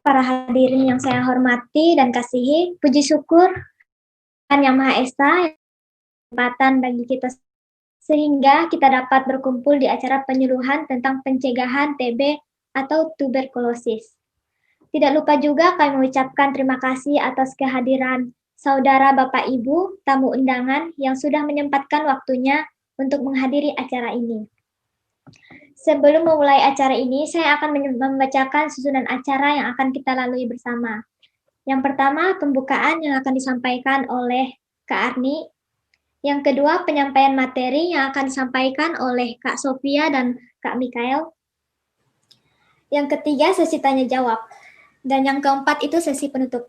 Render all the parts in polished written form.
para hadirin yang saya hormati dan kasihi, puji syukur Tuhan Yang Maha Esa, kesempatan bagi kita sehingga kita dapat berkumpul di acara penyuluhan tentang pencegahan TB atau tuberkulosis. Tidak lupa juga kami mengucapkan terima kasih atas kehadiran saudara Bapak Ibu, tamu undangan yang sudah menyempatkan waktunya untuk menghadiri acara ini. Sebelum memulai acara ini, saya akan membacakan susunan acara yang akan kita lalui bersama. Yang pertama, pembukaan yang akan disampaikan oleh Kak Arni. Yang kedua, penyampaian materi yang akan disampaikan oleh Kak Sofia dan Kak Mikael. Yang ketiga, sesi tanya jawab. Dan yang keempat itu sesi penutup.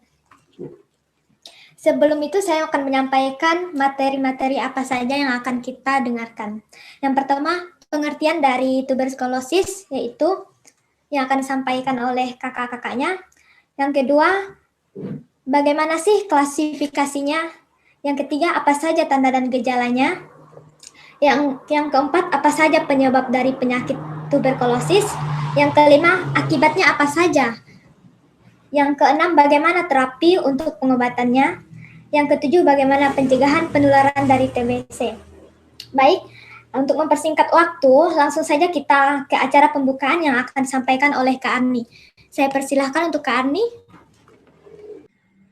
Sebelum itu saya akan menyampaikan materi-materi apa saja yang akan kita dengarkan. Yang pertama, pengertian dari tuberkulosis, yaitu yang akan disampaikan oleh kakak-kakaknya. Yang kedua, bagaimana sih klasifikasinya? Yang ketiga, apa saja tanda dan gejalanya? Yang keempat, apa saja penyebab dari penyakit tuberkulosis? Yang kelima, akibatnya apa saja? Yang keenam, bagaimana terapi untuk pengobatannya? Yang ketujuh, bagaimana pencegahan penularan dari TBC? Baik, untuk mempersingkat waktu, langsung saja kita ke acara pembukaan yang akan disampaikan oleh Kak Arni. Saya persilahkan untuk Kak Arni.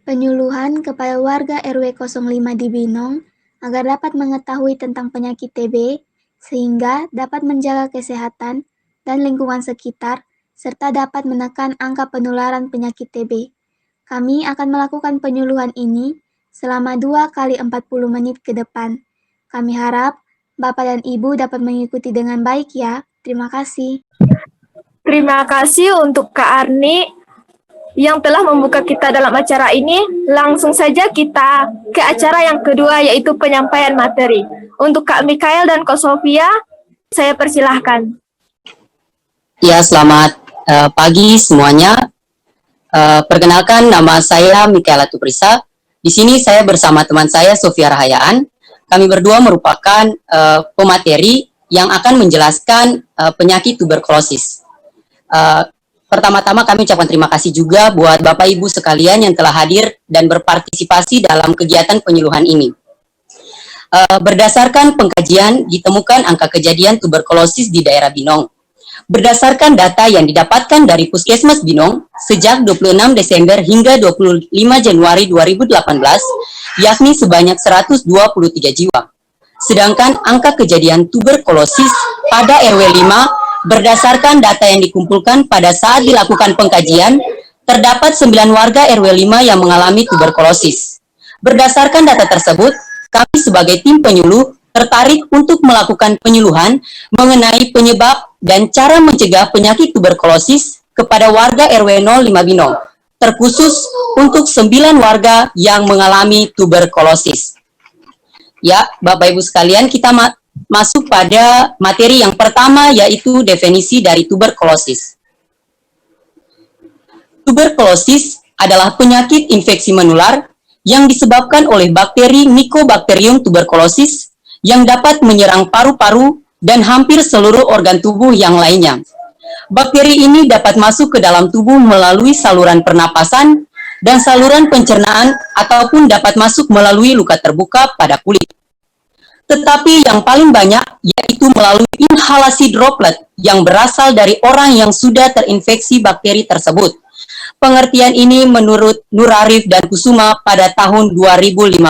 Penyuluhan kepada warga RW 05 di Binong agar dapat mengetahui tentang penyakit TB, sehingga dapat menjaga kesehatan dan lingkungan sekitar, serta dapat menekan angka penularan penyakit TB. Kami akan melakukan penyuluhan ini selama 2 kali 40 menit ke depan. Kami harap Bapak dan Ibu dapat mengikuti dengan baik ya. Terima kasih. Terima kasih untuk Kak Arni yang telah membuka kita dalam acara ini. Langsung saja kita ke acara yang kedua, yaitu penyampaian materi. Untuk Kak Mikael dan Kak Sofia, saya persilahkan. Ya, selamat pagi semuanya. Perkenalkan, nama saya Mikaela Tuprisa. Di sini saya bersama teman saya Sofia Rahayaan. Kami berdua merupakan pemateri yang akan menjelaskan penyakit tuberkulosis. Pertama-tama kami ucapkan terima kasih juga buat Bapak Ibu sekalian yang telah hadir dan berpartisipasi dalam kegiatan penyuluhan ini. Berdasarkan pengkajian, ditemukan angka kejadian tuberkulosis di daerah Binong. Berdasarkan data yang didapatkan dari Puskesmas Binong sejak 26 Desember hingga 25 Januari 2018, yakni sebanyak 123 jiwa. Sedangkan angka kejadian tuberkulosis pada RW 5 berdasarkan data yang dikumpulkan pada saat dilakukan pengkajian, terdapat 9 warga RW 5 yang mengalami tuberkulosis. Berdasarkan data tersebut, kami sebagai tim penyuluh tertarik untuk melakukan penyuluhan mengenai penyebab dan cara mencegah penyakit tuberkulosis kepada warga RW 05 Binong, terkhusus untuk 9 warga yang mengalami tuberkulosis. Ya, Bapak Ibu sekalian, kita masuk pada materi yang pertama, yaitu definisi dari tuberkulosis. Tuberkulosis adalah penyakit infeksi menular yang disebabkan oleh bakteri Mycobacterium tuberculosis yang dapat menyerang paru-paru dan hampir seluruh organ tubuh yang lainnya. Bakteri ini dapat masuk ke dalam tubuh melalui saluran pernapasan dan saluran pencernaan ataupun dapat masuk melalui luka terbuka pada kulit. Tetapi yang paling banyak yaitu melalui inhalasi droplet yang berasal dari orang yang sudah terinfeksi bakteri tersebut. Pengertian ini menurut Nur Arif dan Kusuma pada tahun 2015.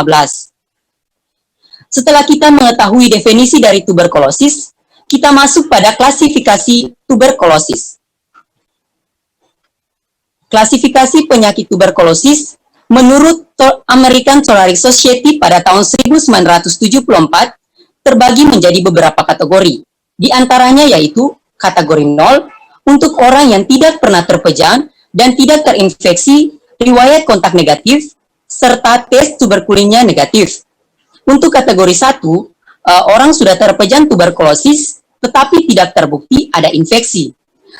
Setelah kita mengetahui definisi dari tuberkulosis, kita masuk pada klasifikasi tuberkulosis. Klasifikasi penyakit tuberkulosis menurut American Thoracic Society pada tahun 1974 terbagi menjadi beberapa kategori. Di antaranya yaitu kategori 0 untuk orang yang tidak pernah terpejam dan tidak terinfeksi, riwayat kontak negatif, serta tes tuberkulinnya negatif. Untuk kategori 1, orang sudah terpejam tuberkulosis tetapi tidak terbukti ada infeksi.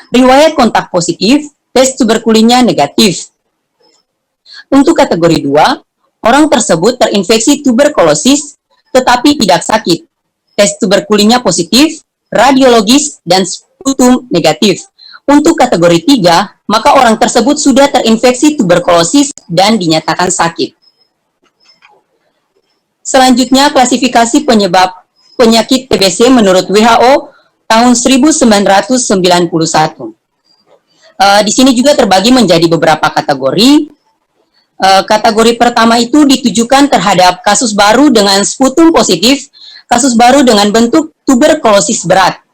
Riwayat kontak positif, tes tuberkulinnya negatif. Untuk kategori 2, orang tersebut terinfeksi tuberkulosis tetapi tidak sakit. Tes tuberkulinnya positif, radiologis, dan sputum negatif. Untuk kategori 3, maka orang tersebut sudah terinfeksi tuberkulosis dan dinyatakan sakit. Selanjutnya, klasifikasi penyebab penyakit TBC menurut WHO tahun 1991. Di sini juga terbagi menjadi beberapa kategori. Kategori pertama itu ditujukan terhadap kasus baru dengan sputum positif, kasus baru dengan bentuk tuberkulosis berat.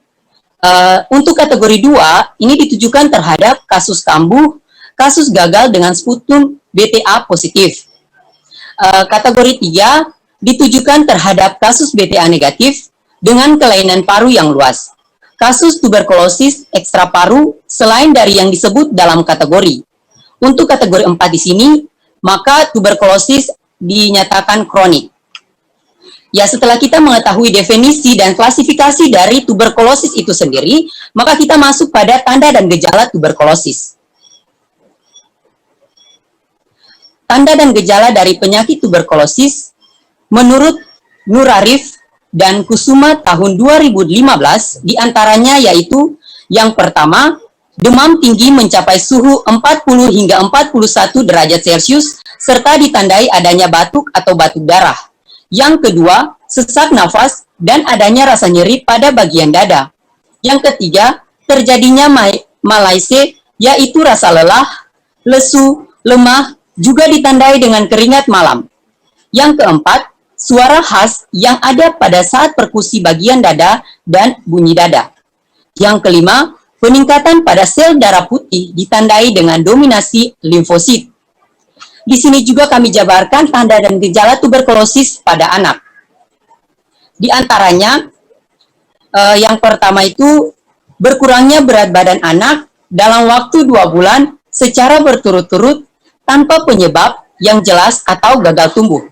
Untuk kategori 2, ini ditujukan terhadap kasus kambuh, kasus gagal dengan sputum BTA positif. Kategori 3, ditujukan terhadap kasus BTA negatif dengan kelainan paru yang luas. Kasus tuberkulosis ekstra paru selain dari yang disebut dalam kategori. Untuk kategori 4 di sini, maka tuberkulosis dinyatakan kronik. Ya, setelah kita mengetahui definisi dan klasifikasi dari tuberkulosis itu sendiri, maka kita masuk pada tanda dan gejala tuberkulosis. Tanda dan gejala dari penyakit tuberkulosis menurut Nur Arif dan Kusuma tahun 2015 diantaranya yaitu yang pertama, demam tinggi mencapai suhu 40 hingga 41 derajat Celcius serta ditandai adanya batuk atau batuk darah. Yang kedua, sesak nafas dan adanya rasa nyeri pada bagian dada. Yang ketiga, terjadinya malaise yaitu rasa lelah, lesu, lemah, juga ditandai dengan keringat malam. Yang keempat, suara khas yang ada pada saat perkusi bagian dada dan bunyi dada. Yang kelima, peningkatan pada sel darah putih ditandai dengan dominasi limfosit. Di sini juga kami jabarkan tanda dan gejala tuberkulosis pada anak. Di antaranya, yang pertama itu berkurangnya berat badan anak dalam waktu 2 bulan secara berturut-turut tanpa penyebab yang jelas atau gagal tumbuh.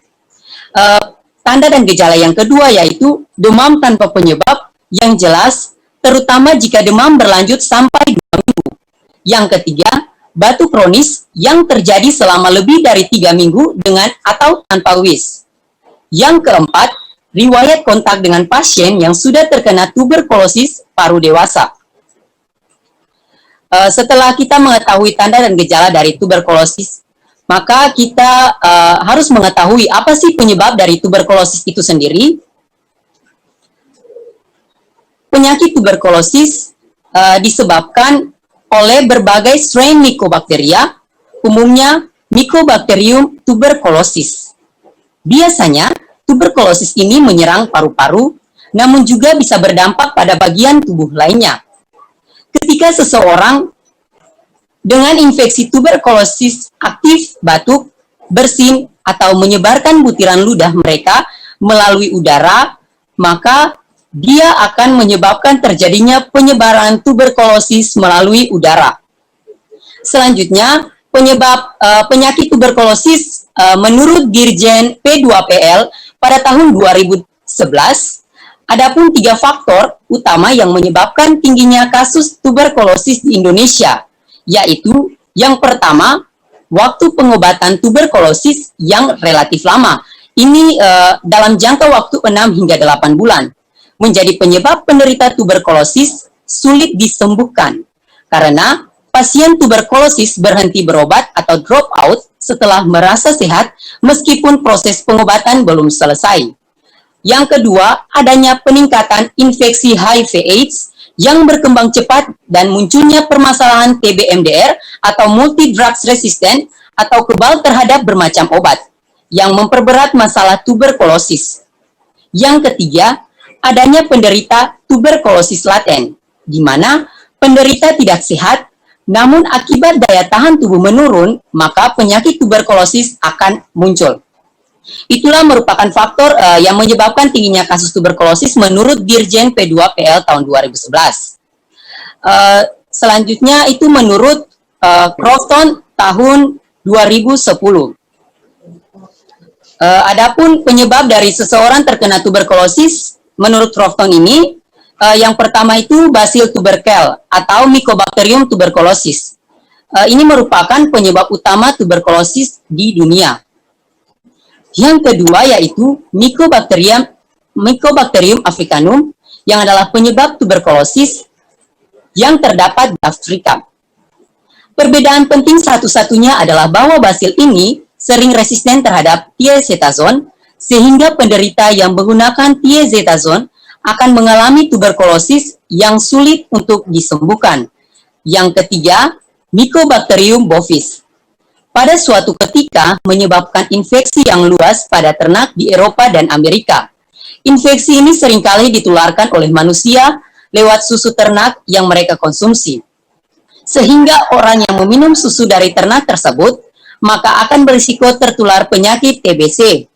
Tanda dan gejala yang kedua yaitu demam tanpa penyebab yang jelas, terutama jika demam berlanjut sampai 2 minggu. Yang ketiga, batuk kronis yang terjadi selama lebih dari 3 minggu dengan atau tanpa wis. Yang keempat, riwayat kontak dengan pasien yang sudah terkena tuberkulosis paru dewasa. Setelah kita mengetahui tanda dan gejala dari tuberkulosis, maka kita harus mengetahui apa sih penyebab dari tuberkulosis itu sendiri. Penyakit tuberkulosis disebabkan oleh berbagai strain Mycobacteria, umumnya Mycobacterium tuberculosis. Biasanya, tuberkulosis ini menyerang paru-paru, namun juga bisa berdampak pada bagian tubuh lainnya. Ketika seseorang dengan infeksi tuberkulosis aktif batuk, bersin, atau menyebarkan butiran ludah mereka melalui udara, maka dia akan menyebabkan terjadinya penyebaran tuberkulosis melalui udara. Selanjutnya, penyakit tuberkulosis menurut Dirjen P2PL pada tahun 2011, adapun 3 faktor utama yang menyebabkan tingginya kasus tuberkulosis di Indonesia, yaitu yang pertama, waktu pengobatan tuberkulosis yang relatif lama. Ini dalam jangka waktu 6 hingga 8 bulan. Menjadi penyebab penderita tuberkulosis sulit disembuhkan. Karena pasien tuberkulosis berhenti berobat atau drop out setelah merasa sehat meskipun proses pengobatan belum selesai. Yang kedua, adanya peningkatan infeksi HIV/AIDS yang berkembang cepat dan munculnya permasalahan TB-MDR atau multi drugs resistant atau kebal terhadap bermacam obat yang memperberat masalah tuberkulosis. Yang ketiga, adanya penderita tuberkulosis laten, di mana penderita tidak sehat, namun akibat daya tahan tubuh menurun, maka penyakit tuberkulosis akan muncul. Itulah merupakan faktor yang menyebabkan tingginya kasus tuberkulosis menurut Dirjen P2PL tahun 2011. Selanjutnya itu menurut Crofton tahun 2010. Adapun penyebab dari seseorang terkena tuberkulosis menurut Crofton ini, yang pertama itu Bacillus tubercle atau Mycobacterium tuberculosis. Ini merupakan penyebab utama tuberkulosis di dunia. Yang kedua yaitu Mycobacterium africanum yang adalah penyebab tuberkulosis yang terdapat di Afrika. Perbedaan penting satu-satunya adalah bahwa basil ini sering resisten terhadap thiazetazone, sehingga penderita yang menggunakan thiazetazone akan mengalami tuberkulosis yang sulit untuk disembuhkan. Yang ketiga, Mycobacterium bovis. Pada suatu ketika menyebabkan infeksi yang luas pada ternak di Eropa dan Amerika. Infeksi ini seringkali ditularkan oleh manusia lewat susu ternak yang mereka konsumsi. Sehingga orang yang meminum susu dari ternak tersebut, maka akan berisiko tertular penyakit TBC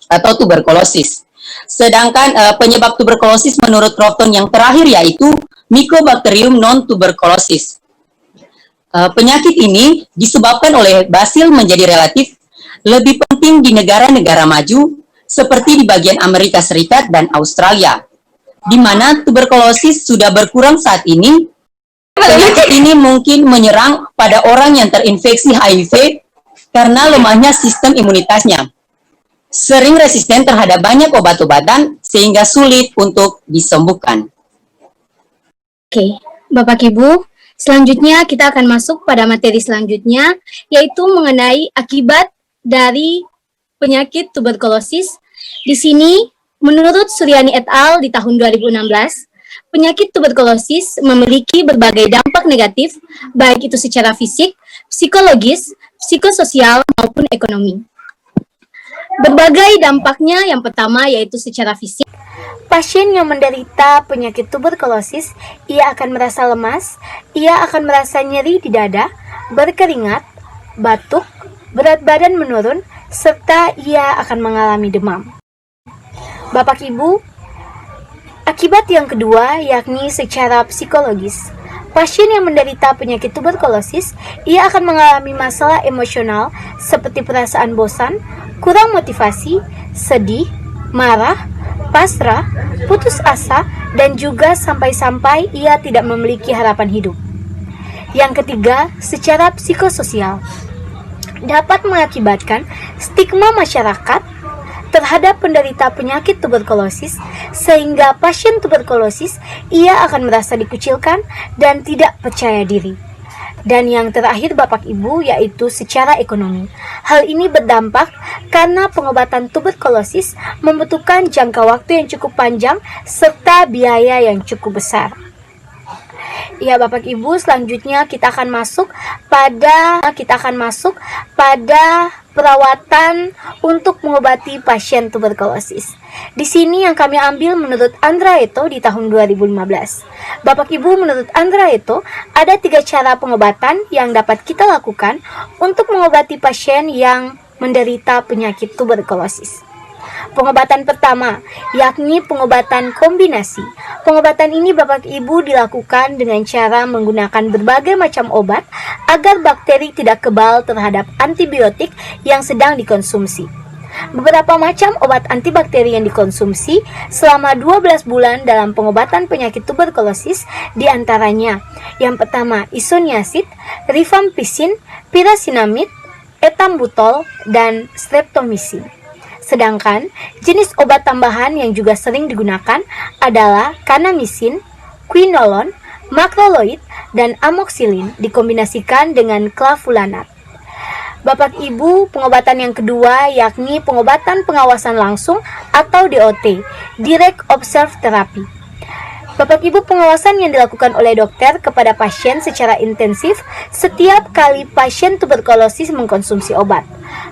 atau tuberkulosis. Sedangkan penyebab tuberkulosis menurut Crofton yang terakhir yaitu Mycobacterium non-tuberculosis. Penyakit ini disebabkan oleh basil menjadi relatif lebih penting di negara-negara maju seperti di bagian Amerika Serikat dan Australia, di mana tuberkulosis sudah berkurang saat ini. Penyakit ini mungkin menyerang pada orang yang terinfeksi HIV karena lemahnya sistem imunitasnya. Sering resisten terhadap banyak obat-obatan sehingga sulit untuk disembuhkan. Oke, Bapak Ibu, selanjutnya kita akan masuk pada materi selanjutnya, yaitu mengenai akibat dari penyakit tuberkulosis. Di sini, menurut Suryani et al. Di tahun 2016, penyakit tuberkulosis memiliki berbagai dampak negatif, baik itu secara fisik, psikologis, psikososial, maupun ekonomi. Berbagai dampaknya, yang pertama yaitu secara fisik. Pasien yang menderita penyakit tuberkulosis, ia akan merasa lemas, ia akan merasa nyeri di dada, berkeringat, batuk, berat badan menurun, serta ia akan mengalami demam. Bapak Ibu, akibat yang kedua yakni secara psikologis. Pasien yang menderita penyakit tuberkulosis, ia akan mengalami masalah emosional seperti perasaan bosan, kurang motivasi, sedih, marah, pasrah, putus asa, dan juga sampai-sampai ia tidak memiliki harapan hidup. Yang ketiga, secara psikososial, dapat mengakibatkan stigma masyarakat terhadap penderita penyakit tuberkulosis, sehingga pasien tuberkulosis ia akan merasa dikucilkan dan tidak percaya diri. Dan yang terakhir Bapak Ibu yaitu secara ekonomi. Hal ini berdampak karena pengobatan tuberkulosis membutuhkan jangka waktu yang cukup panjang serta biaya yang cukup besar. Ya Bapak Ibu, selanjutnya kita akan masuk pada perawatan untuk mengobati pasien tuberkulosis. Di sini yang kami ambil menurut Andraeto di tahun 2015. Bapak Ibu, menurut Andraeto ada 3 cara pengobatan yang dapat kita lakukan untuk mengobati pasien yang menderita penyakit tuberkulosis. Pengobatan pertama, yakni pengobatan kombinasi. Pengobatan ini Bapak Ibu dilakukan dengan cara menggunakan berbagai macam obat agar bakteri tidak kebal terhadap antibiotik yang sedang dikonsumsi. Beberapa macam obat antibakteri yang dikonsumsi selama 12 bulan dalam pengobatan penyakit tuberkulosis diantaranya, yang pertama isoniazid, rifampicin, pyrazinamide, etambutol, dan streptomycin. Sedangkan jenis obat tambahan yang juga sering digunakan adalah kanamisin, quinolone, makrolid, dan amoxicillin dikombinasikan dengan clavulanat. Bapak Ibu, pengobatan yang kedua yakni pengobatan pengawasan langsung atau DOT, Direct Observe Therapy. Bapak Ibu, pengawasan yang dilakukan oleh dokter kepada pasien secara intensif setiap kali pasien tuberkulosis mengkonsumsi obat.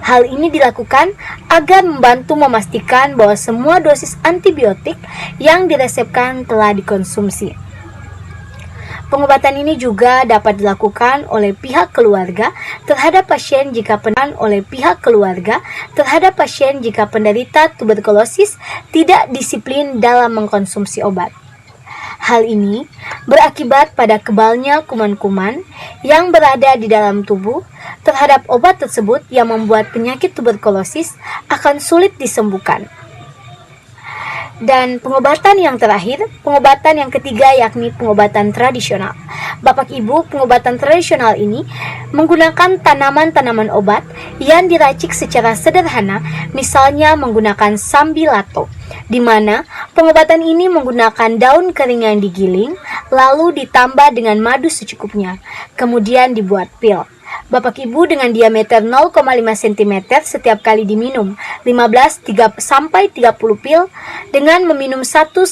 Hal ini dilakukan agar membantu memastikan bahwa semua dosis antibiotik yang diresepkan telah dikonsumsi. Pengobatan ini juga dapat dilakukan oleh pihak keluarga terhadap pasien jika penderita tuberkulosis tidak disiplin dalam mengkonsumsi obat. Hal ini berakibat pada kebalnya kuman-kuman yang berada di dalam tubuh terhadap obat tersebut yang membuat penyakit tuberkulosis akan sulit disembuhkan. Dan pengobatan yang terakhir, pengobatan yang ketiga yakni pengobatan tradisional. Bapak Ibu, pengobatan tradisional ini menggunakan tanaman-tanaman obat yang diracik secara sederhana, misalnya menggunakan sambilato, di mana pengobatan ini menggunakan daun kering yang digiling, lalu ditambah dengan madu secukupnya, kemudian dibuat pil. Bapak Ibu, dengan diameter 0,5 cm setiap kali diminum 15-30 pil dengan meminum 1-2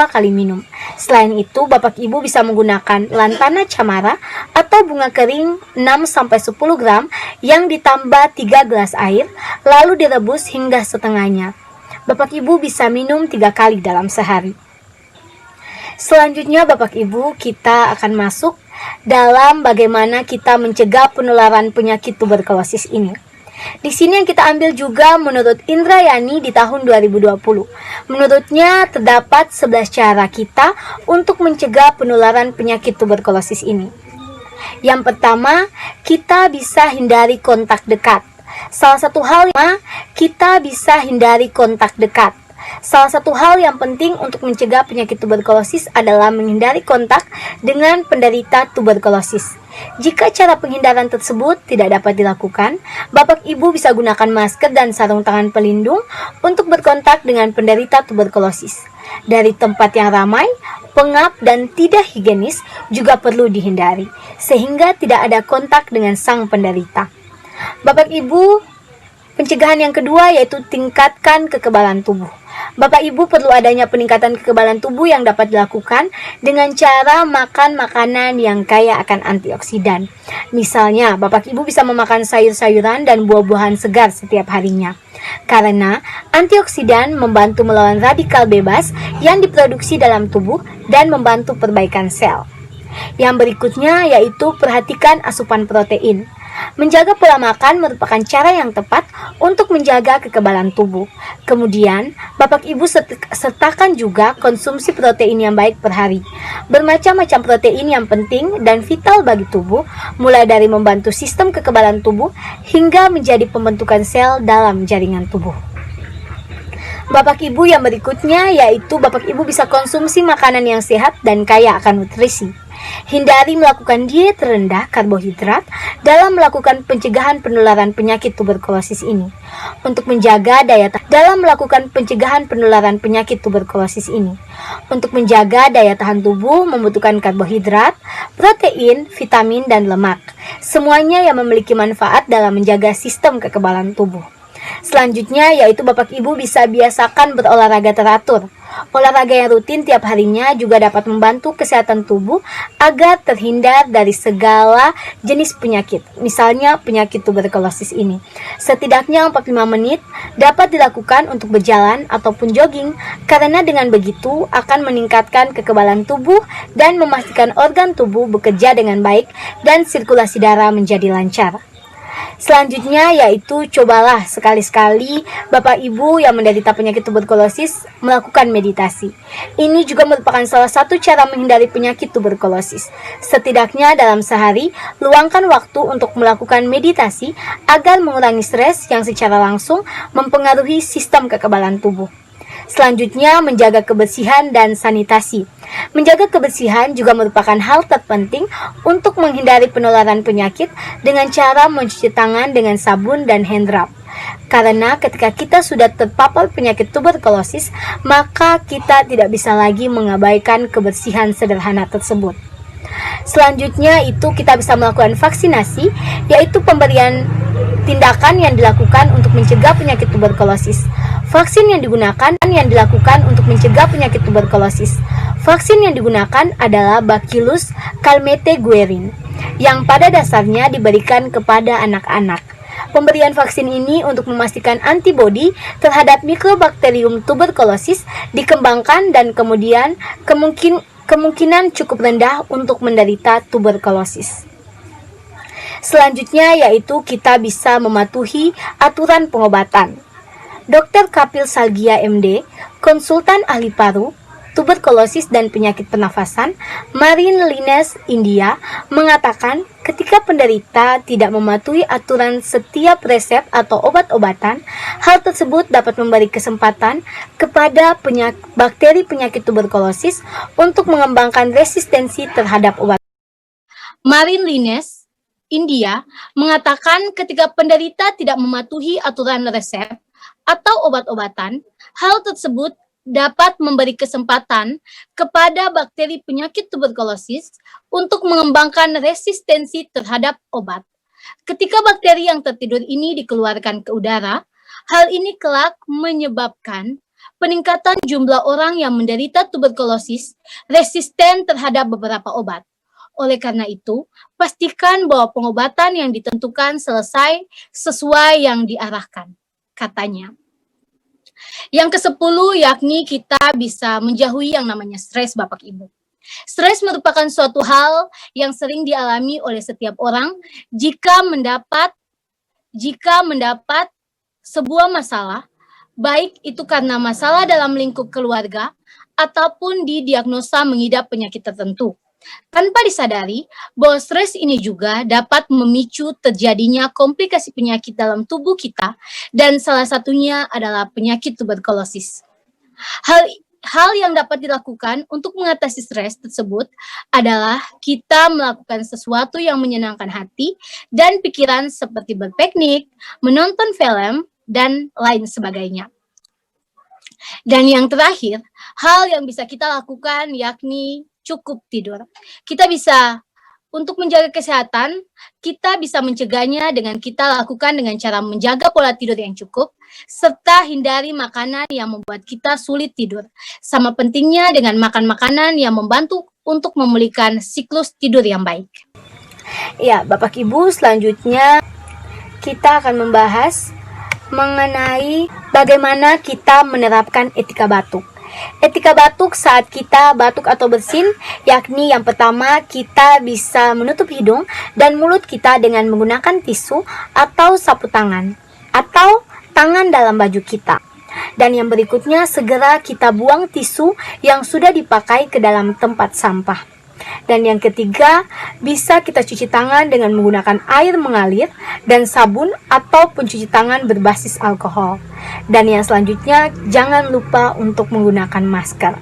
kali minum. Selain itu, Bapak Ibu bisa menggunakan lantana camara atau bunga kering 6-10 gram yang ditambah 3 gelas air lalu direbus hingga setengahnya. Bapak Ibu bisa minum 3 kali dalam sehari. Selanjutnya Bapak Ibu, kita akan masuk dalam bagaimana kita mencegah penularan penyakit tuberkulosis ini. Di sini yang kita ambil juga menurut Indrayani di tahun 2020. Menurutnya terdapat 11 cara kita untuk mencegah penularan penyakit tuberkulosis ini. Yang pertama, kita bisa hindari kontak dekat. Salah satu hal yang penting untuk mencegah penyakit tuberkulosis adalah menghindari kontak dengan penderita tuberkulosis. Jika cara penghindaran tersebut tidak dapat dilakukan, Bapak Ibu bisa gunakan masker dan sarung tangan pelindung untuk berkontak dengan penderita tuberkulosis. Dari tempat yang ramai, pengap, dan tidak higienis juga perlu dihindari, sehingga tidak ada kontak dengan sang penderita. Bapak Ibu, pencegahan yang kedua yaitu tingkatkan kekebalan tubuh. Bapak Ibu perlu adanya peningkatan kekebalan tubuh yang dapat dilakukan dengan cara makan makanan yang kaya akan antioksidan. Misalnya, Bapak Ibu bisa memakan sayur-sayuran dan buah-buahan segar setiap harinya. Karena antioksidan membantu melawan radikal bebas yang diproduksi dalam tubuh dan membantu perbaikan sel. Yang berikutnya yaitu perhatikan asupan protein. Menjaga pola makan merupakan cara yang tepat untuk menjaga kekebalan tubuh. Kemudian, Bapak Ibu sertakan juga konsumsi protein yang baik per hari. Bermacam-macam protein yang penting dan vital bagi tubuh, mulai dari membantu sistem kekebalan tubuh hingga menjadi pembentukan sel dalam jaringan tubuh. Bapak Ibu, yang berikutnya yaitu Bapak Ibu bisa konsumsi makanan yang sehat dan kaya akan nutrisi. Hindari melakukan diet rendah karbohidrat dalam melakukan pencegahan penularan penyakit tuberkulosis ini. Untuk menjaga daya tahan tubuh membutuhkan karbohidrat, protein, vitamin, dan lemak. Semuanya yang memiliki manfaat dalam menjaga sistem kekebalan tubuh. Selanjutnya yaitu Bapak Ibu bisa biasakan berolahraga teratur. Olahraga yang rutin tiap harinya juga dapat membantu kesehatan tubuh agar terhindar dari segala jenis penyakit, misalnya penyakit tuberkulosis ini. Setidaknya 45 menit dapat dilakukan untuk berjalan ataupun jogging, karena dengan begitu akan meningkatkan kekebalan tubuh dan memastikan organ tubuh bekerja dengan baik dan sirkulasi darah menjadi lancar. Selanjutnya yaitu cobalah sekali-sekali Bapak Ibu yang menderita penyakit tuberkulosis melakukan meditasi. Ini juga merupakan salah satu cara menghindari penyakit tuberkulosis. Setidaknya dalam sehari, luangkan waktu untuk melakukan meditasi agar mengurangi stres yang secara langsung mempengaruhi sistem kekebalan tubuh. Selanjutnya, menjaga kebersihan dan sanitasi. Menjaga kebersihan juga merupakan hal terpenting untuk menghindari penularan penyakit dengan cara mencuci tangan dengan sabun dan hand rub. Karena ketika kita sudah terpapar penyakit tuberkulosis, maka kita tidak bisa lagi mengabaikan kebersihan sederhana tersebut. Selanjutnya itu kita bisa melakukan vaksinasi, yaitu pemberian tindakan yang dilakukan untuk mencegah penyakit tuberkulosis. Vaksin yang dilakukan untuk mencegah penyakit tuberkulosis. Vaksin yang digunakan adalah Bacillus calmette-guerin, yang pada dasarnya diberikan kepada anak-anak. Pemberian vaksin ini untuk memastikan antibodi terhadap mikrobakterium tuberkulosis dikembangkan dan kemudian kemungkinan cukup rendah untuk menderita tuberkulosis. Selanjutnya yaitu kita bisa mematuhi aturan pengobatan. Dr. Kapil Salgia MD, konsultan ahli paru, tuberkulosis dan penyakit pernafasan, Marine Lines, India, mengatakan ketika penderita tidak mematuhi aturan setiap resep atau obat-obatan, hal tersebut dapat memberi kesempatan kepada bakteri penyakit tuberkulosis untuk mengembangkan resistensi terhadap obat. Marin Lines, India, mengatakan ketika penderita tidak mematuhi aturan resep atau obat-obatan, hal tersebut dapat memberi kesempatan kepada bakteri penyakit tuberkulosis untuk mengembangkan resistensi terhadap obat. Ketika bakteri yang tertidur ini dikeluarkan ke udara, hal ini kelak menyebabkan peningkatan jumlah orang yang menderita tuberkulosis resisten terhadap beberapa obat. Oleh karena itu, pastikan bahwa pengobatan yang ditentukan selesai sesuai yang diarahkan, katanya. Yang ke-10 yakni kita bisa menjauhi yang namanya stres, Bapak Ibu. Stres merupakan suatu hal yang sering dialami oleh setiap orang jika mendapat sebuah masalah, baik itu karena masalah dalam lingkup keluarga ataupun didiagnosa mengidap penyakit tertentu. Tanpa disadari bahwa stres ini juga dapat memicu terjadinya komplikasi penyakit dalam tubuh kita dan salah satunya adalah penyakit tuberkulosis. Hal yang dapat dilakukan untuk mengatasi stres tersebut adalah kita melakukan sesuatu yang menyenangkan hati dan pikiran seperti berpiknik, menonton film, dan lain sebagainya. Dan yang terakhir, hal yang bisa kita lakukan yakni cukup tidur. Untuk menjaga kesehatan, kita bisa mencegahnya dengan kita lakukan dengan cara menjaga pola tidur yang cukup, serta hindari makanan yang membuat kita sulit tidur. Sama pentingnya dengan makan makanan yang membantu untuk memulihkan siklus tidur yang baik. Ya, Bapak Ibu, selanjutnya kita akan membahas mengenai bagaimana kita menerapkan etika batuk. Etika batuk saat kita batuk atau bersin, yakni yang pertama kita bisa menutup hidung dan mulut kita dengan menggunakan tisu atau sapu tangan atau tangan dalam baju kita. Dan yang berikutnya segera kita buang tisu yang sudah dipakai ke dalam tempat sampah. Dan yang ketiga, bisa kita cuci tangan dengan menggunakan air mengalir dan sabun atau pencuci tangan berbasis alkohol. Dan yang selanjutnya, jangan lupa untuk menggunakan masker.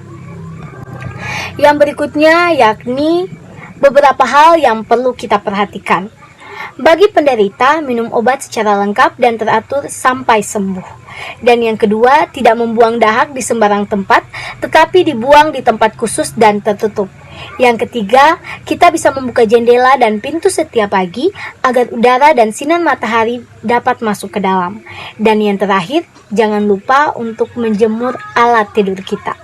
Yang berikutnya yakni beberapa hal yang perlu kita perhatikan. Bagi penderita, minum obat secara lengkap dan teratur sampai sembuh. Dan yang kedua, tidak membuang dahak di sembarang tempat, tetapi dibuang di tempat khusus dan tertutup. Yang ketiga, kita bisa membuka jendela dan pintu setiap pagi agar udara dan sinar matahari dapat masuk ke dalam. Dan yang terakhir, jangan lupa untuk menjemur alat tidur kita.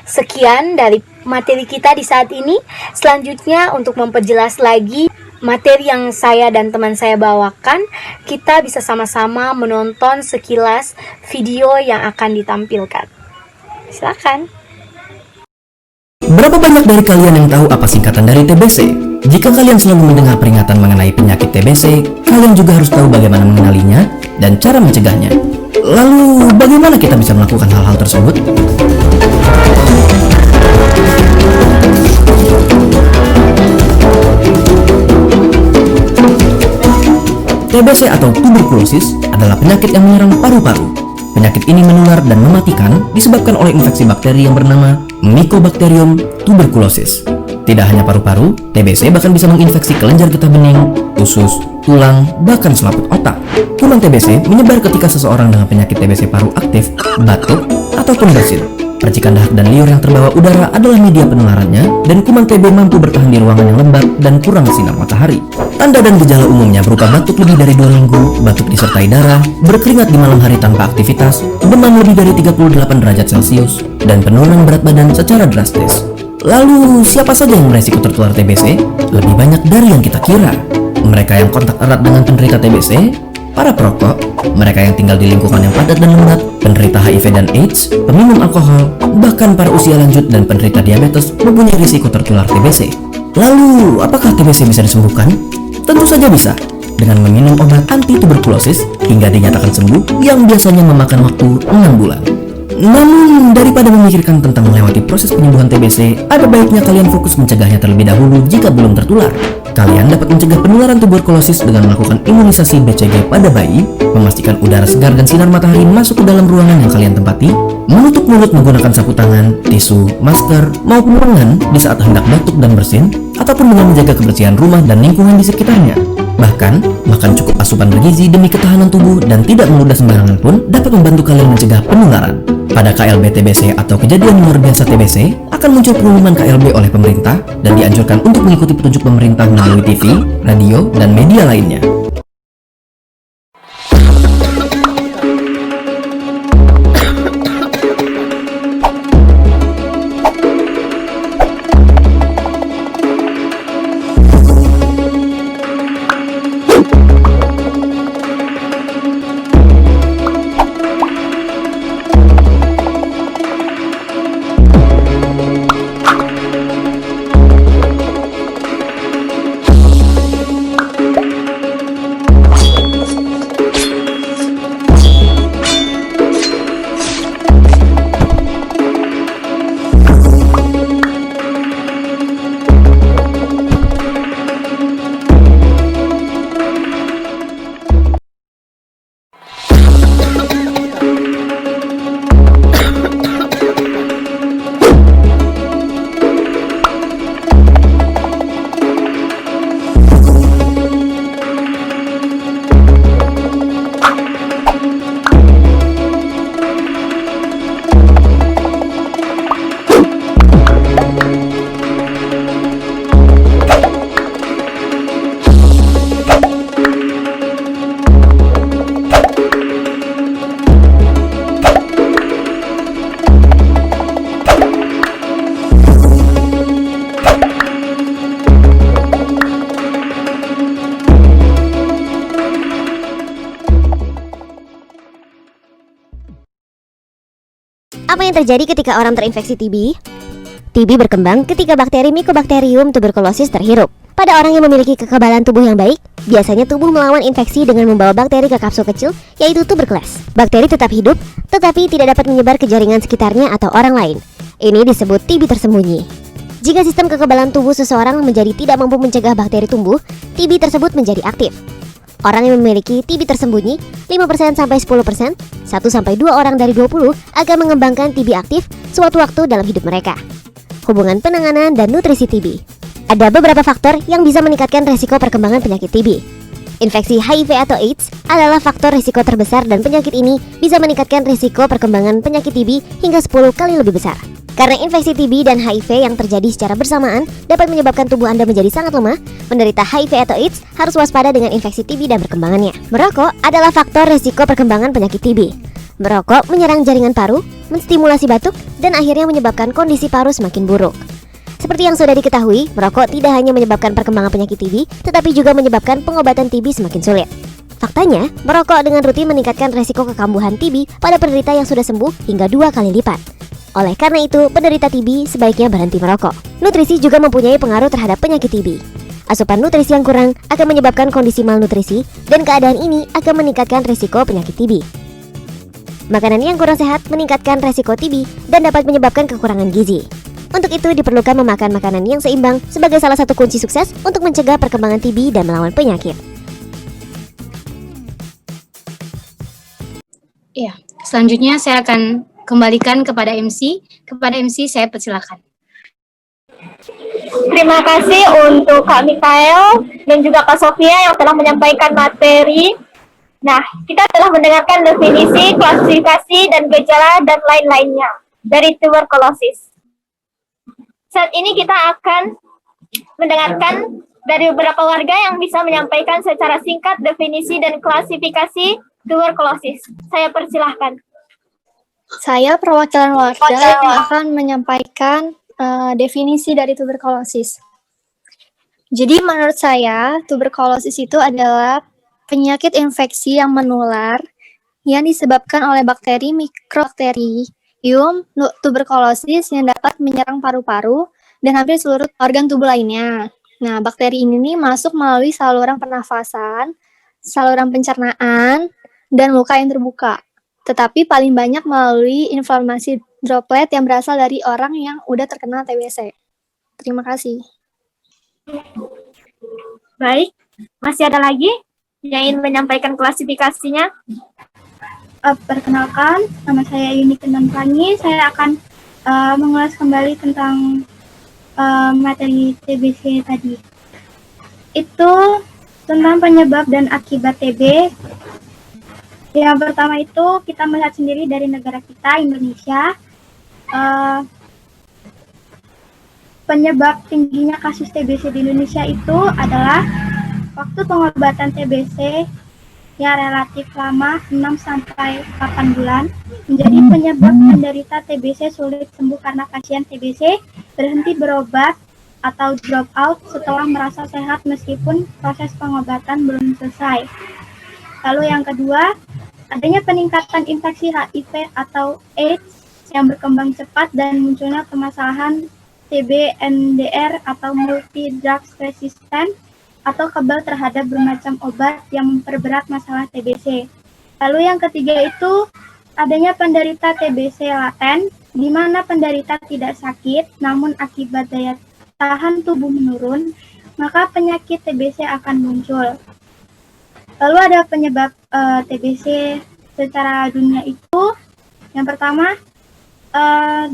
Sekian dari materi kita di saat ini. Selanjutnya, untuk memperjelas lagi materi yang saya dan teman saya bawakan, kita bisa sama-sama menonton sekilas video yang akan ditampilkan. Silakan. Berapa banyak dari kalian yang tahu apa singkatan dari TBC? Jika kalian selalu mendengar peringatan mengenai penyakit TBC, kalian juga harus tahu bagaimana mengenalinya dan cara mencegahnya. Lalu, bagaimana kita bisa melakukan hal-hal tersebut? TBC atau tuberkulosis adalah penyakit yang menyerang paru-paru. Penyakit ini menular dan mematikan disebabkan oleh infeksi bakteri yang bernama Mycobacterium tuberculosis. Tidak hanya paru-paru, TBC bahkan bisa menginfeksi kelenjar getah bening, usus, tulang, bahkan selaput otak. Kuman TBC menyebar ketika seseorang dengan penyakit TBC paru aktif, batuk, ataupun bersin. Percikan dahak dan liur yang terbawa udara adalah media penularannya, dan kuman TB mampu bertahan di ruangan yang lembab dan kurang sinar matahari. Tanda dan gejala umumnya berupa batuk lebih dari 2 minggu, batuk disertai darah, berkeringat di malam hari tanpa aktivitas, demam lebih dari 38 derajat Celcius, dan penurunan berat badan secara drastis. Lalu, siapa saja yang beresiko tertular TBC? Lebih banyak dari yang kita kira. Mereka yang kontak erat dengan penderita TBC, para perokok, mereka yang tinggal di lingkungan yang padat dan lembab, penderita HIV dan AIDS, peminum alkohol, bahkan para usia lanjut dan penderita diabetes mempunyai risiko tertular TBC. Lalu, apakah TBC bisa disembuhkan? Tentu saja bisa, dengan meminum obat anti tuberkulosis hingga dinyatakan sembuh yang biasanya memakan waktu 6 bulan. Namun, daripada memikirkan tentang melewati proses penyembuhan TBC, ada baiknya kalian fokus mencegahnya terlebih dahulu jika belum tertular. Kalian dapat mencegah penularan tuberkulosis dengan melakukan imunisasi BCG pada bayi, memastikan udara segar dan sinar matahari masuk ke dalam ruangan yang kalian tempati, Menutup mulut menggunakan sapu tangan, tisu, masker, maupun lengan di saat hendak batuk dan bersin, ataupun dengan menjaga kebersihan rumah dan lingkungan di sekitarnya. Bahkan, makan cukup asupan bergizi demi ketahanan tubuh dan tidak meludah sembarangan pun dapat membantu kalian mencegah penularan. Pada KLB TBC atau kejadian luar biasa TBC, akan muncul pengumuman KLB oleh pemerintah dan dianjurkan untuk mengikuti petunjuk pemerintah melalui TV, radio, dan media lainnya. Apa yang terjadi ketika orang terinfeksi TB? TB berkembang ketika bakteri Mycobacterium tuberculosis terhirup. Pada orang yang memiliki kekebalan tubuh yang baik, biasanya tubuh melawan infeksi dengan membawa bakteri ke kapsul kecil, yaitu tuberculosis. Bakteri tetap hidup, tetapi tidak dapat menyebar ke jaringan sekitarnya atau orang lain. Ini disebut TB tersembunyi. Jika sistem kekebalan tubuh seseorang menjadi tidak mampu mencegah bakteri tumbuh, TB tersebut menjadi aktif. Orang yang memiliki TB tersembunyi, 5% sampai 10%, 1 sampai 2 orang dari 20 akan mengembangkan TB aktif suatu waktu dalam hidup mereka. Hubungan penanganan dan nutrisi TB. Ada beberapa faktor yang bisa meningkatkan resiko perkembangan penyakit TB. Infeksi HIV atau AIDS adalah faktor risiko terbesar dan penyakit ini bisa meningkatkan risiko perkembangan penyakit TB hingga 10 kali lebih besar. Karena infeksi TB dan HIV yang terjadi secara bersamaan dapat menyebabkan tubuh Anda menjadi sangat lemah, penderita HIV atau AIDS harus waspada dengan infeksi TB dan perkembangannya. Merokok adalah faktor risiko perkembangan penyakit TB. Merokok menyerang jaringan paru, menstimulasi batuk, dan akhirnya menyebabkan kondisi paru semakin buruk. Seperti yang sudah diketahui, merokok tidak hanya menyebabkan perkembangan penyakit TB, tetapi juga menyebabkan pengobatan TB semakin sulit. Faktanya, merokok dengan rutin meningkatkan resiko kekambuhan TB pada penderita yang sudah sembuh hingga 2 kali lipat. Oleh karena itu, penderita TB sebaiknya berhenti merokok. Nutrisi juga mempunyai pengaruh terhadap penyakit TB. Asupan nutrisi yang kurang akan menyebabkan kondisi malnutrisi, dan keadaan ini akan meningkatkan risiko penyakit TB. Makanan yang kurang sehat meningkatkan risiko TB dan dapat menyebabkan kekurangan gizi. Untuk itu diperlukan memakan makanan yang seimbang sebagai salah satu kunci sukses untuk mencegah perkembangan TB dan melawan penyakit. Ya, selanjutnya saya akan kembalikan kepada MC. Kepada MC saya persilakan. Terima kasih untuk Kak Mikael dan juga Kak Sofia yang telah menyampaikan materi. Nah, kita telah mendengarkan definisi, klasifikasi, dan gejala dan lain-lainnya dari tuberkulosis. Saat ini kita akan mendengarkan dari beberapa warga yang bisa menyampaikan secara singkat definisi dan klasifikasi tuberkulosis. Saya persilahkan. Saya perwakilan warga yang akan menyampaikan definisi dari tuberkulosis. Jadi menurut saya, tuberkulosis itu adalah penyakit infeksi yang menular yang disebabkan oleh bakteri Mycobacterium tuberculosis yang dapat menyerang paru-paru dan hampir seluruh organ tubuh lainnya. Nah, bakteri ini masuk melalui saluran pernafasan, saluran pencernaan, dan luka yang terbuka. Tetapi paling banyak melalui inflamasi droplet yang berasal dari orang yang udah terkena TBC. Terima kasih. Baik, masih ada lagi yang ingin menyampaikan klasifikasinya? Perkenalkan, nama saya Yuni Kendantani. Saya akan mengulas kembali tentang materi TBC tadi. Itu tentang penyebab dan akibat TB. Yang pertama itu kita melihat sendiri dari negara kita, Indonesia. Penyebab tingginya kasus TBC di Indonesia itu adalah waktu pengobatan TBC yang relatif lama 6-8 bulan menjadi penyebab penderita TBC sulit sembuh karena pasien TBC berhenti berobat atau drop out setelah merasa sehat meskipun proses pengobatan belum selesai. Lalu yang kedua, adanya peningkatan infeksi HIV atau AIDS yang berkembang cepat dan munculnya permasalahan TB NDR atau multi drugs resistant atau kebal terhadap bermacam obat yang memperberat masalah TBC. Lalu yang ketiga itu adanya penderita TBC laten, di mana penderita tidak sakit, namun akibat daya tahan tubuh menurun, maka penyakit TBC akan muncul. Lalu ada penyebab TBC secara dunia itu, yang pertama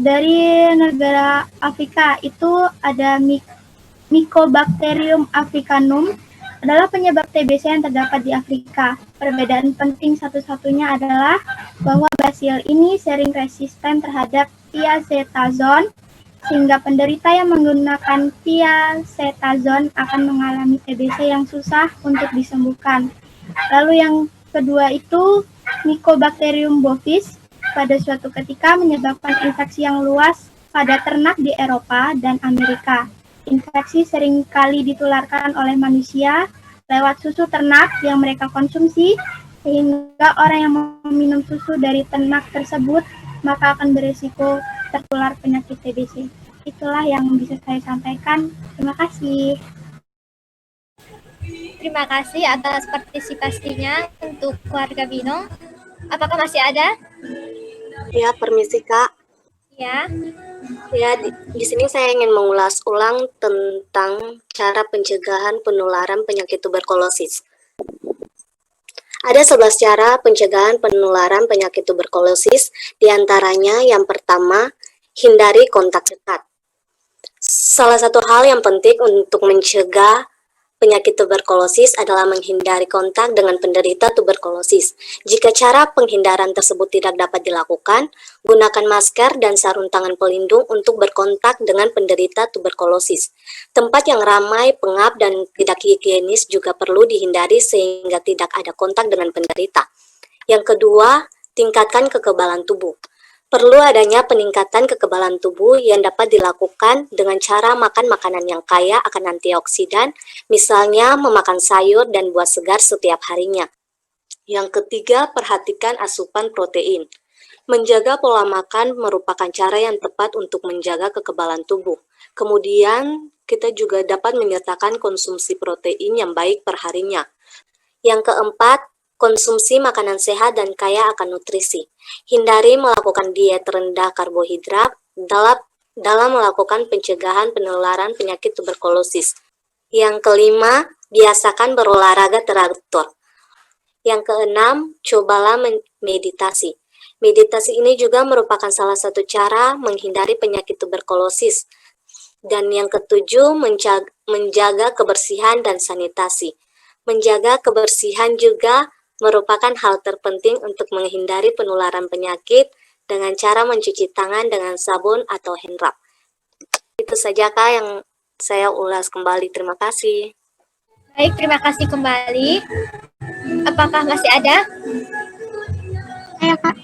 dari negara Afrika itu ada Mycobacterium africanum adalah penyebab TBC yang terdapat di Afrika. Perbedaan penting satu-satunya adalah bahwa basil ini sering resisten terhadap thiazetazone, sehingga penderita yang menggunakan thiazetazone akan mengalami TBC yang susah untuk disembuhkan. Lalu yang kedua itu Mycobacterium bovis pada suatu ketika menyebabkan infeksi yang luas pada ternak di Eropa dan Amerika. Infeksi sering kali ditularkan oleh manusia lewat susu ternak yang mereka konsumsi, sehingga orang yang meminum susu dari ternak tersebut maka akan berisiko tertular penyakit TBC. Itulah yang bisa saya sampaikan. Terima kasih. Terima kasih atas partisipasinya untuk keluarga Binong. Apakah masih ada? Ya, permisi Kak. Ya. Ya, di sini saya ingin mengulas ulang tentang cara pencegahan penularan penyakit tuberkulosis. Ada 11 cara pencegahan penularan penyakit tuberkulosis, diantaranya yang pertama, hindari kontak dekat. Salah satu hal yang penting untuk mencegah penyakit tuberkulosis adalah menghindari kontak dengan penderita tuberkulosis. Jika cara penghindaran tersebut tidak dapat dilakukan, gunakan masker dan sarung tangan pelindung untuk berkontak dengan penderita tuberkulosis. Tempat yang ramai, pengap, dan tidak higienis juga perlu dihindari sehingga tidak ada kontak dengan penderita. Yang kedua, tingkatkan kekebalan tubuh. Perlu adanya peningkatan kekebalan tubuh yang dapat dilakukan dengan cara makan makanan yang kaya akan antioksidan, misalnya memakan sayur dan buah segar setiap harinya. Yang ketiga, perhatikan asupan protein. Menjaga pola makan merupakan cara yang tepat untuk menjaga kekebalan tubuh. Kemudian, kita juga dapat menyertakan konsumsi protein yang baik perharinya. Yang keempat, konsumsi makanan sehat dan kaya akan nutrisi. Hindari melakukan diet rendah karbohidrat dalam melakukan pencegahan penularan penyakit tuberkulosis. Yang kelima, biasakan berolahraga teratur. Yang keenam, cobalah meditasi. Meditasi ini juga merupakan salah satu cara menghindari penyakit tuberkulosis. Dan yang ketujuh, menjaga kebersihan dan sanitasi. Menjaga kebersihan juga merupakan hal terpenting untuk menghindari penularan penyakit dengan cara mencuci tangan dengan sabun atau hand rub. Itu saja Kak yang saya ulas kembali. Terima kasih. Baik, terima kasih kembali. Apakah masih ada? Saya Kak.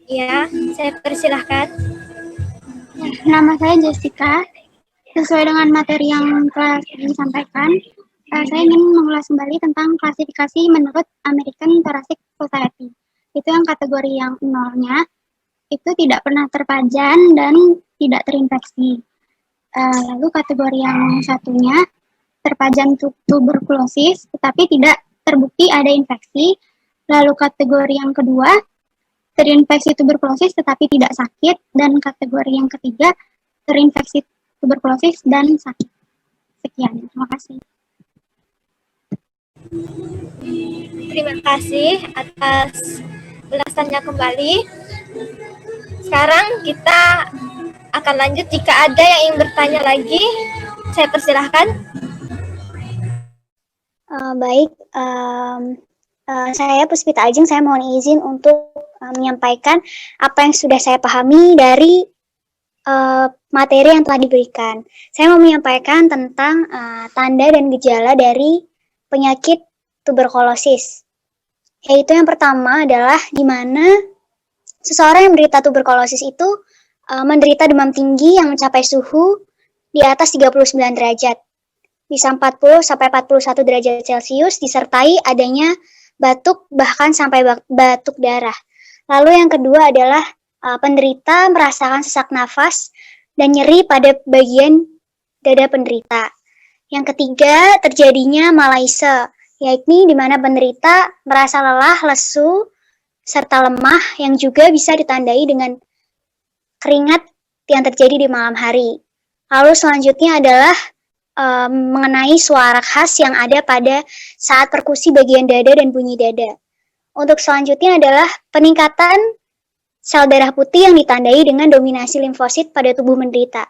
Ya, saya persilahkan. Nama saya Jessica. Sesuai dengan materi yang telah disampaikan, saya ingin mengulas kembali tentang klasifikasi menurut American Thoracic Society. Itu yang kategori yang nolnya, itu tidak pernah terpajan dan tidak terinfeksi. Lalu kategori yang satunya, terpajan tuberkulosis, tetapi tidak terbukti ada infeksi. Lalu kategori yang kedua, terinfeksi tuberkulosis tetapi tidak sakit. Dan kategori yang ketiga, terinfeksi tuberkulosis dan sakit. Sekian, terima kasih. Terima kasih atas ulasannya kembali. Sekarang kita akan lanjut. Jika ada yang ingin bertanya lagi, saya persilahkan. Baik, saya Puspita Ajeng, saya mohon izin untuk menyampaikan apa yang sudah saya pahami dari materi yang telah diberikan. Saya mau menyampaikan tentang tanda dan gejala dari penyakit tuberkulosis. Yaitu yang pertama adalah di mana seseorang yang menderita tuberkulosis itu menderita demam tinggi yang mencapai suhu di atas 39 derajat. Bisa 40 sampai 41 derajat Celcius, disertai adanya batuk bahkan sampai batuk darah. Lalu yang kedua adalah penderita merasakan sesak nafas dan nyeri pada bagian dada penderita. Yang ketiga, terjadinya malaise, yakni di mana penderita merasa lelah, lesu, serta lemah yang juga bisa ditandai dengan keringat yang terjadi di malam hari. Lalu selanjutnya adalah mengenai suara khas yang ada pada saat perkusi bagian dada dan bunyi dada. Untuk selanjutnya adalah peningkatan sel darah putih yang ditandai dengan dominasi limfosit pada tubuh menderita.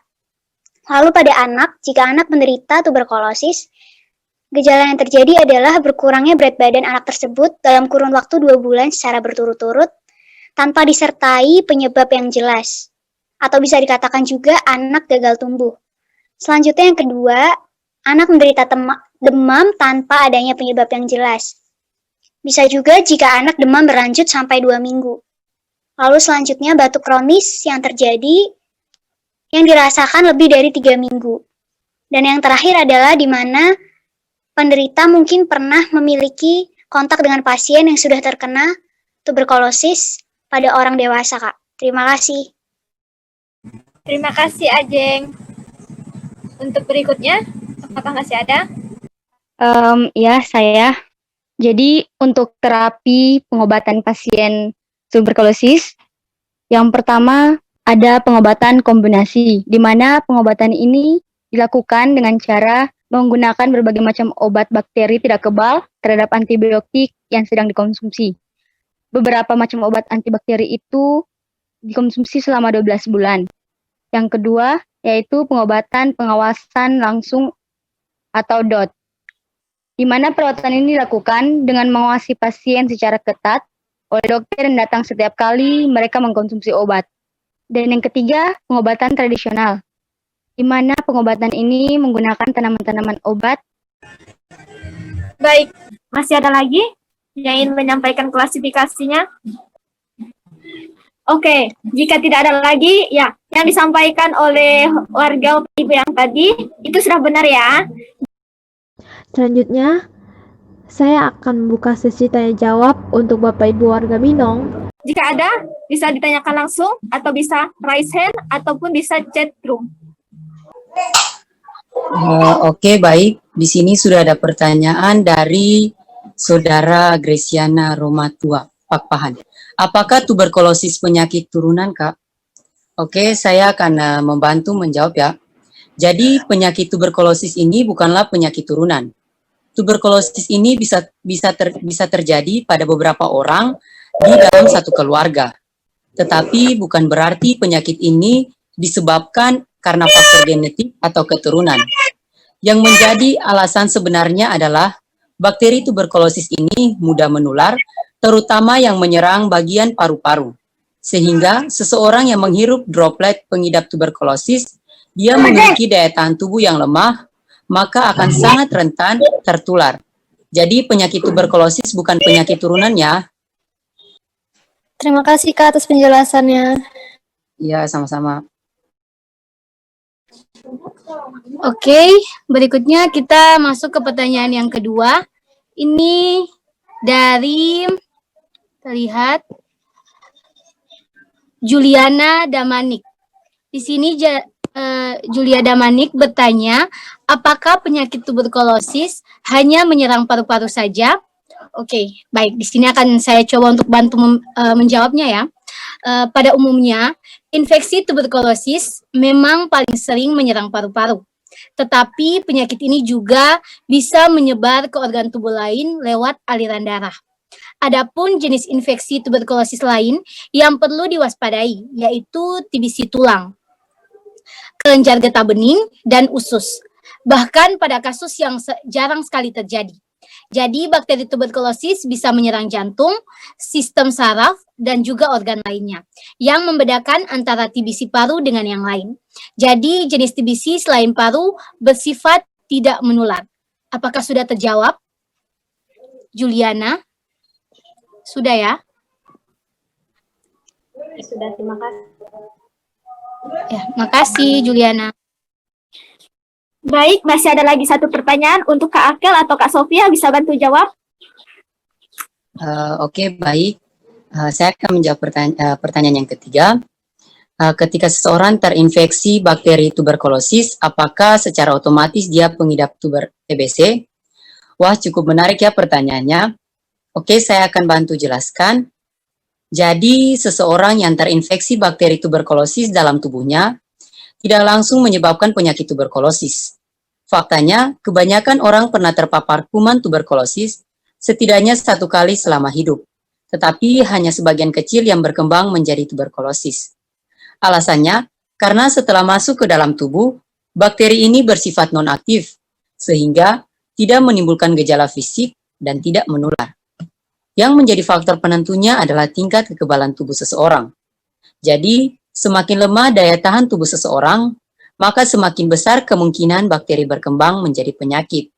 Lalu pada anak, jika anak menderita tuberkulosis, gejala yang terjadi adalah berkurangnya berat badan anak tersebut dalam kurun waktu 2 bulan secara berturut-turut tanpa disertai penyebab yang jelas. Atau bisa dikatakan juga anak gagal tumbuh. Selanjutnya yang kedua, anak menderita demam tanpa adanya penyebab yang jelas. Bisa juga jika anak demam berlanjut sampai 2 minggu. Lalu selanjutnya batuk kronis yang terjadi yang dirasakan lebih dari 3 minggu. Dan yang terakhir adalah di mana penderita mungkin pernah memiliki kontak dengan pasien yang sudah terkena tuberkulosis pada orang dewasa, Kak. Terima kasih. Terima kasih, Ajeng. Untuk berikutnya, apakah masih ada? Ya, saya. Jadi, untuk terapi pengobatan pasien tuberkulosis, yang pertama ada pengobatan kombinasi, di mana pengobatan ini dilakukan dengan cara menggunakan berbagai macam obat bakteri tidak kebal terhadap antibiotik yang sedang dikonsumsi. Beberapa macam obat antibakteri itu dikonsumsi selama 12 bulan. Yang kedua, yaitu pengobatan pengawasan langsung atau DOT, di mana perawatan ini dilakukan dengan mengawasi pasien secara ketat oleh dokter yang datang setiap kali mereka mengkonsumsi obat. Dan yang ketiga, pengobatan tradisional, di mana pengobatan ini menggunakan tanaman-tanaman obat. Baik, masih ada lagi yang ingin menyampaikan klasifikasinya? Oke, jika tidak ada lagi, ya, yang disampaikan oleh warga Ibu yang tadi, itu sudah benar ya. Selanjutnya, saya akan membuka sesi tanya jawab untuk Bapak Ibu warga Binong. Jika ada, bisa ditanyakan langsung, atau bisa raise hand, ataupun bisa chat room. Oke, baik. Di sini sudah ada pertanyaan dari Saudara Gresiana Romatua, Pakpahan. Apakah tuberkulosis penyakit turunan, Kak? Oke, saya akan membantu menjawab ya. Jadi penyakit tuberkulosis ini bukanlah penyakit turunan. Tuberkulosis ini bisa terjadi pada beberapa orang di dalam satu keluarga. Tetapi bukan berarti penyakit ini disebabkan karena faktor genetik atau keturunan. Yang menjadi alasan sebenarnya adalah bakteri tuberkulosis ini mudah menular, terutama yang menyerang bagian paru-paru. Sehingga seseorang yang menghirup droplet pengidap tuberkulosis, dia memiliki daya tahan tubuh yang lemah, maka akan sangat rentan tertular. Jadi penyakit tuberkulosis bukan penyakit turunan ya. Terima kasih Kak atas penjelasannya. Ya, sama-sama. Oke, berikutnya kita masuk ke pertanyaan yang kedua. Ini dari, terlihat, Juliana Damanik. Di sini Julia Damanik bertanya, apakah penyakit tuberkulosis hanya menyerang paru-paru saja? Oke, baik. Di sini akan saya coba untuk bantu menjawabnya ya. Pada umumnya, infeksi tuberkulosis memang paling sering menyerang paru-paru. Tetapi penyakit ini juga bisa menyebar ke organ tubuh lain lewat aliran darah. Adapun jenis infeksi tuberkulosis lain yang perlu diwaspadai yaitu TBC tulang, kelenjar getah bening, dan usus. Bahkan pada kasus yang jarang sekali terjadi. Jadi bakteri tuberkulosis bisa menyerang jantung, sistem saraf, dan juga organ lainnya, yang membedakan antara TBC paru dengan yang lain. Jadi jenis TBC selain paru bersifat tidak menular. Apakah sudah terjawab? Juliana? Sudah ya? Sudah, terima kasih. Ya, makasih Juliana. Baik, masih ada lagi satu pertanyaan untuk Kak Akel atau Kak Sofia, bisa bantu jawab? Oke, baik. Saya akan menjawab pertanyaan yang ketiga. Ketika seseorang terinfeksi bakteri tuberkulosis, apakah secara otomatis dia pengidap TBC? Wah, cukup menarik ya pertanyaannya. Oke, saya akan bantu jelaskan. Jadi, seseorang yang terinfeksi bakteri tuberkulosis dalam tubuhnya tidak langsung menyebabkan penyakit tuberkulosis. Faktanya, kebanyakan orang pernah terpapar kuman tuberkulosis setidaknya 1 kali selama hidup, tetapi hanya sebagian kecil yang berkembang menjadi tuberkulosis. Alasannya, karena setelah masuk ke dalam tubuh, bakteri ini bersifat non-aktif, sehingga tidak menimbulkan gejala fisik dan tidak menular. Yang menjadi faktor penentunya adalah tingkat kekebalan tubuh seseorang. Jadi, semakin lemah daya tahan tubuh seseorang, maka semakin besar kemungkinan bakteri berkembang menjadi penyakit.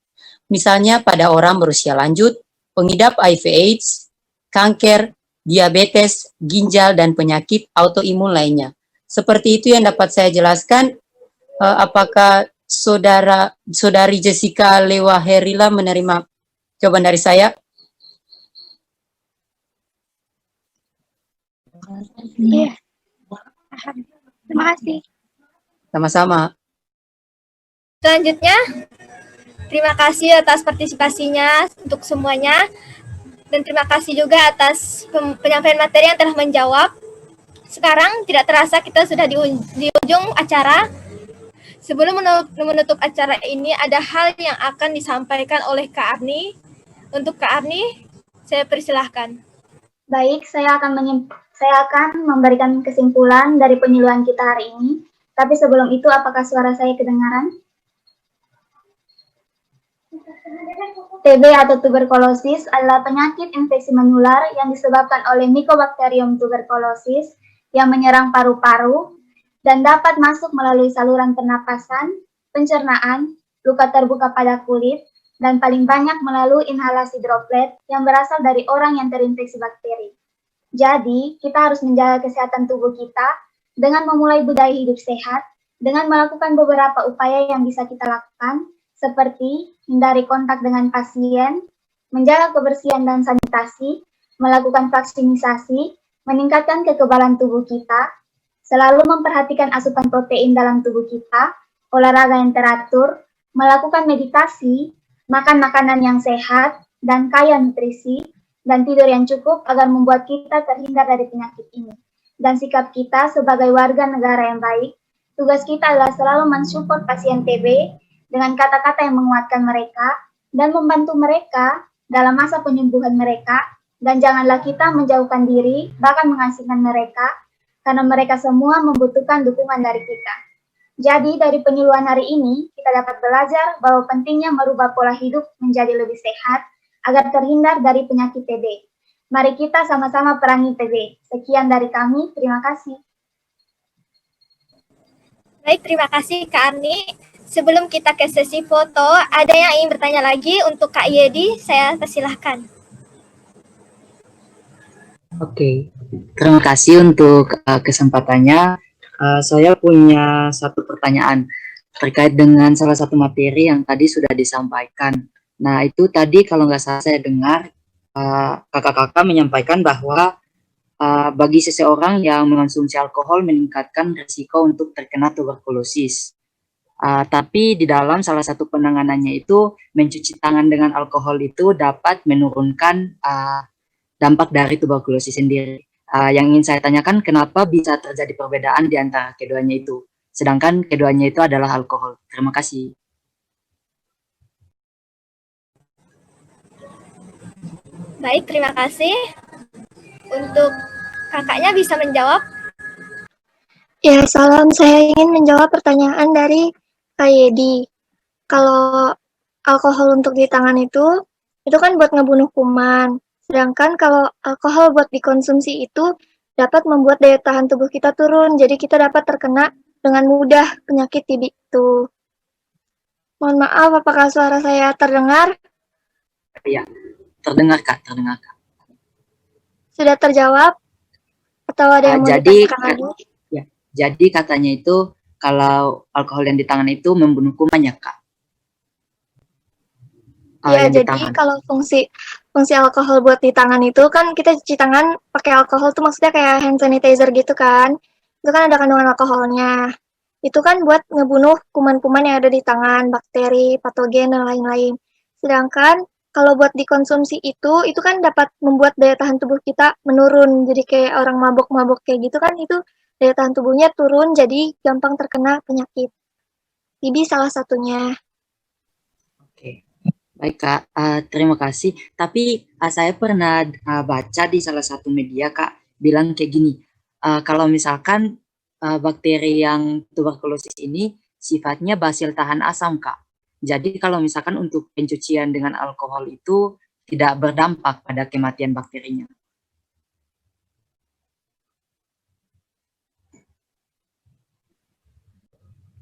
Misalnya pada orang berusia lanjut, pengidap HIV/AIDS, kanker, diabetes, ginjal, dan penyakit autoimun lainnya. Seperti itu yang dapat saya jelaskan. Apakah saudari Jessica Lewa Herila menerima jawaban dari saya? Iya. Terima kasih. Sama-sama. Selanjutnya, terima kasih atas partisipasinya untuk semuanya. Dan terima kasih juga atas penyampaian materi yang telah menjawab. Sekarang tidak terasa kita sudah di ujung acara. Sebelum menutup acara ini, ada hal yang akan disampaikan oleh Kak Arni. Untuk Kak Arni, saya persilahkan. Baik, saya akan memberikan kesimpulan dari penyuluhan kita hari ini. Tapi sebelum itu, apakah suara saya kedengaran? TB atau tuberkulosis adalah penyakit infeksi menular yang disebabkan oleh Mycobacterium tuberculosis yang menyerang paru-paru dan dapat masuk melalui saluran pernapasan, pencernaan, luka terbuka pada kulit, dan paling banyak melalui inhalasi droplet yang berasal dari orang yang terinfeksi bakteri. Jadi, kita harus menjaga kesehatan tubuh kita dengan memulai budaya hidup sehat, dengan melakukan beberapa upaya yang bisa kita lakukan, seperti hindari kontak dengan pasien, menjaga kebersihan dan sanitasi, melakukan vaksinisasi, meningkatkan kekebalan tubuh kita, selalu memperhatikan asupan protein dalam tubuh kita, olahraga yang teratur, melakukan meditasi, makan makanan yang sehat dan kaya nutrisi, dan tidur yang cukup agar membuat kita terhindar dari penyakit ini. Dan sikap kita sebagai warga negara yang baik, tugas kita adalah selalu mensupport pasien TB dengan kata-kata yang menguatkan mereka dan membantu mereka dalam masa penyembuhan mereka, dan janganlah kita menjauhkan diri, bahkan mengasingkan mereka, karena mereka semua membutuhkan dukungan dari kita. Jadi dari penyuluhan hari ini, kita dapat belajar bahwa pentingnya merubah pola hidup menjadi lebih sehat, agar terhindar dari penyakit TB. Mari kita sama-sama perangi TB. Sekian dari kami, terima kasih. Baik, terima kasih Kak Arni. Sebelum kita ke sesi foto, ada yang ingin bertanya lagi untuk Kak Yedi, saya persilahkan. Oke, terima kasih untuk kesempatannya. Saya punya satu pertanyaan terkait dengan salah satu materi yang tadi sudah disampaikan. Nah, itu tadi kalau nggak salah saya dengar kakak-kakak menyampaikan bahwa bagi seseorang yang mengonsumsi alkohol meningkatkan risiko untuk terkena tuberkulosis. Tapi di dalam salah satu penanganannya itu mencuci tangan dengan alkohol itu dapat menurunkan dampak dari tuberkulosis sendiri. Yang ingin saya tanyakan, kenapa bisa terjadi perbedaan di antara keduanya itu, sedangkan keduanya itu adalah alkohol? Terima kasih. Baik, terima kasih. Untuk kakaknya bisa menjawab. Ya, salam. Saya ingin menjawab pertanyaan dari Kak Yedi. Kalau alkohol untuk di tangan itu kan buat ngebunuh kuman. Sedangkan kalau alkohol buat dikonsumsi itu dapat membuat daya tahan tubuh kita turun. Jadi kita dapat terkena dengan mudah penyakit TB itu. Mohon maaf, apakah suara saya terdengar? Iya, terdengar Kak, terdengar Kak. Sudah terjawab? Atau ada yang mau ditanyakan lagi? Jadi katanya itu kalau alkohol yang di tangan itu membunuh kuman ya Kak? Ya, jadi kalau fungsi alkohol buat di tangan itu kan kita cuci tangan pakai alkohol tuh maksudnya kayak hand sanitizer gitu kan. Itu kan ada kandungan alkoholnya. Itu kan buat ngebunuh kuman-kuman yang ada di tangan, bakteri, patogen, dan lain-lain. Sedangkan kalau buat dikonsumsi itu kan dapat membuat daya tahan tubuh kita menurun. Jadi kayak orang mabok-mabok kayak gitu kan, itu daya tahan tubuhnya turun, jadi gampang terkena penyakit. TB salah satunya. Oke, baik Kak, terima kasih. Tapi saya pernah baca di salah satu media Kak, bilang kayak gini, kalau misalkan bakteri yang tuberkulosis ini sifatnya basil tahan asam Kak. Jadi kalau misalkan untuk pencucian dengan alkohol itu tidak berdampak pada kematian bakterinya.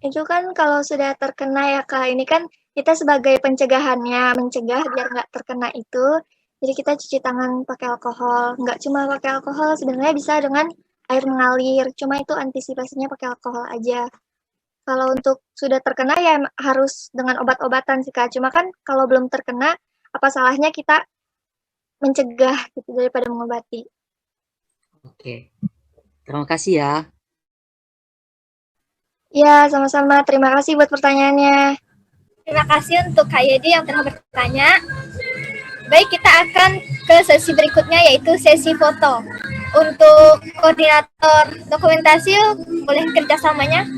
Itu kan kalau sudah terkena ya Kak, ini kan kita sebagai pencegahannya, mencegah biar nggak terkena itu, jadi kita cuci tangan pakai alkohol. Nggak cuma pakai alkohol, sebenarnya bisa dengan air mengalir, cuma itu antisipasinya pakai alkohol aja. Kalau untuk sudah terkena ya harus dengan obat-obatan sih Kak, cuma kan kalau belum terkena, apa salahnya kita mencegah gitu daripada mengobati. Oke, terima kasih ya. Ya, sama-sama. Terima kasih buat pertanyaannya. Terima kasih untuk Kak Yedi yang telah bertanya. Baik, kita akan ke sesi berikutnya yaitu sesi foto. Untuk koordinator dokumentasi, boleh kerjasamanya?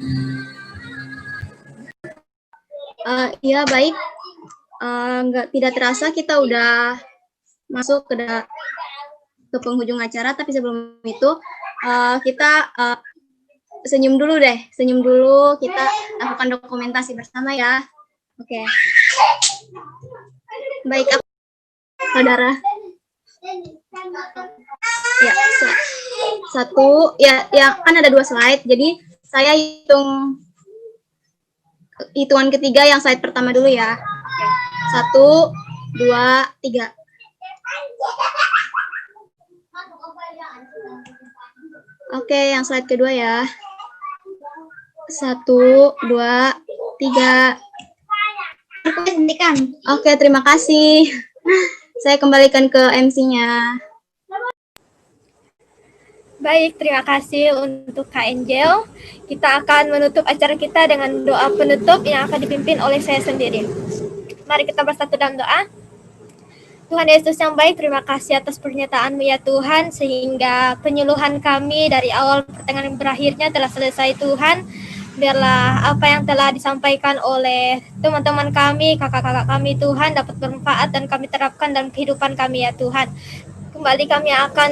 Iya, baik. Tidak terasa kita udah masuk ke penghujung acara, tapi sebelum itu kita senyum dulu, kita lakukan dokumentasi bersama ya. Oke. Baik, saudara. Ya, satu, ya kan ada 2 slide, jadi saya hitungan ketiga yang slide pertama dulu ya. 1, 2, 3. Oke, yang slide kedua ya. 1, 2, 3. Oke, terima kasih. Saya kembalikan ke MC-nya. Baik, terima kasih untuk Kak Angel. Kita akan menutup acara kita dengan doa penutup yang akan dipimpin oleh saya sendiri. Mari kita bersatu dalam doa. Tuhan Yesus yang baik, terima kasih atas pernyataan-Mu ya Tuhan, sehingga penyuluhan kami dari awal pertengahan berakhirnya telah selesai Tuhan. Biarlah apa yang telah disampaikan oleh teman-teman kami, kakak-kakak kami Tuhan, dapat bermanfaat dan kami terapkan dalam kehidupan kami ya Tuhan. Kembali kami akan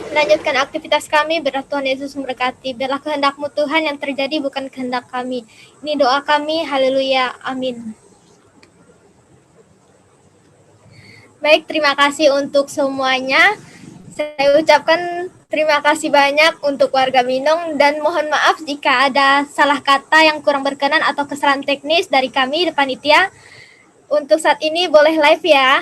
melanjutkan aktivitas kami, biarlah Tuhan Yesus memberkati. Biarlah kehendak-Mu Tuhan yang terjadi, bukan kehendak kami. Ini doa kami, haleluya, amin. Baik, terima kasih untuk semuanya. Saya ucapkan terima kasih banyak untuk warga Binong dan mohon maaf jika ada salah kata yang kurang berkenan atau kesalahan teknis dari kami, panitia. Untuk saat ini boleh live ya.